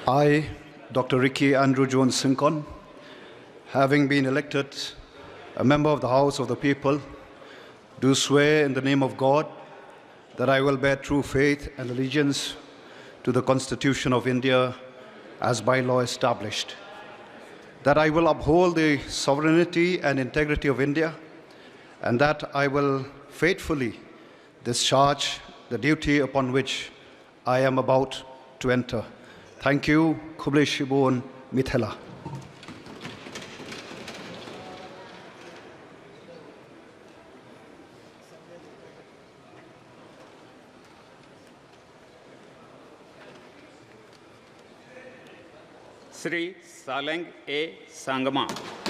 I, Dr. Ricky Andrew Jones Syngkon, having been elected a member of the House of the People, do swear in the name of God that I will bear true faith and allegiance to the Constitution of India as by law established, that I will uphold the sovereignty and integrity of India, and that I will faithfully discharge the duty upon which I am about to enter. Thank you. Kuble Shibon Mithela. Sri Saleng A. Sangma.